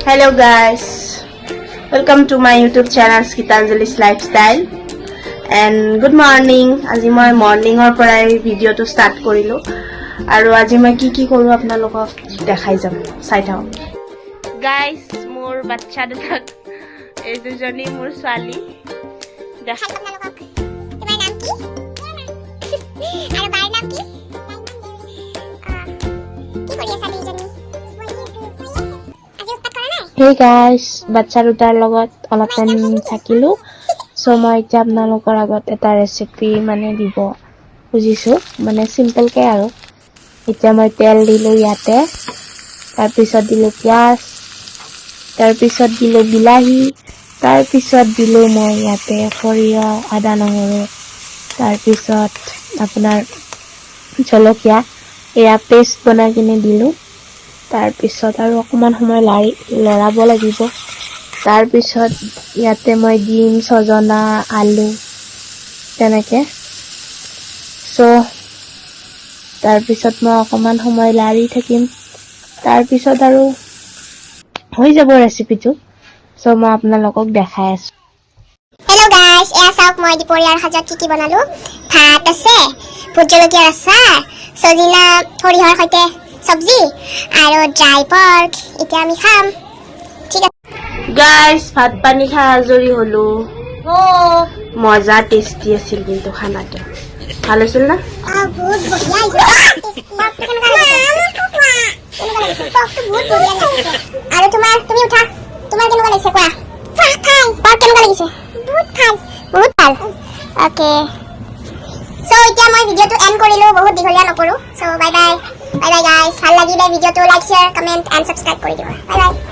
Hello guys, welcome to my YouTube channel Gitanjali's Lifestyle and good morning. আজি মই মৰ্নিংৰ পৰাই ভিডিঅটো ষ্টাৰ্ট কৰিলো আৰু আজি মই কি কৰো আপোনালোকক দেখাই যাম চাই থাকক গাইস মোৰ বাচ্চা দুটাক এই দুজনী মোৰ ছোৱালী দেখাই আপোনালোকক তোমাৰ নাম কি আৰু বাৰ নাম কি কৰি আছা দুজনী Hey guys, বাচ্চা দুটাৰ লগত অলপ টাইম থাকিলো সো মই এতিয়া আপোনালোকৰ আগত এটা ৰেচিপি মানে দিব খুজিছো মানে সিম্পল কে আৰু এতিয়া মই তেল দিলো ইয়াতে তাৰ পিছত দিলো পিয়াজ তাৰ পিছত দিলো বিলাহী তাৰ পিছত দিলো মই ইয়াতে সৰিয়হ আদা নহৰু তাৰ পিছত আপোনাৰ জলকীয়া এয়া পেষ্ট বনাই কিনে দিলো তাৰ পিছত আৰু অকমান সময় লৰাব লাগিব তাৰ পিছত ইয়াতে মই ডিম সজনা আলু তেনেকে সো তাৰ পিছত মই অকমান সময় লাৰি থাকিম তাৰ পিছত আৰু হৈ যাব ৰেচিপিটো সো মই আপোনালোকক দেখাই আছো Hello guys, এয়া চাওক মই দুপৰীয়াৰ সাজত কি বনালো ভাত আছে ভোট জলকীয়াৰ আচাৰ সজিনা সৰিয়হৰ সৈতে সবজি আৰু ড্ৰাই পৰ্ক এতিয়া আমি খাম ঠিক আছে গাইস ভাত পানী খাই আজৰি হলো মজা টেস্টি আছিল কিন্তু খানাটো ভাল আছিল না বহুত বঢ়িয়া আৰু তুমি উঠা তোমাৰ কেনেকুৱা লাগিছে কোৱা পৰ্ক কেনেকুৱা লাগিছে বহুত ভাল ওকে সো এতিয়া মই ভিডিঅটো এন্ড কৰিলো বহুত দীঘলীয়া নকৰো সো বাই বাই গাইস ভাল লাগিলে ভিডিঅটো like share comment and subscribe কৰি দিবা বাই বাই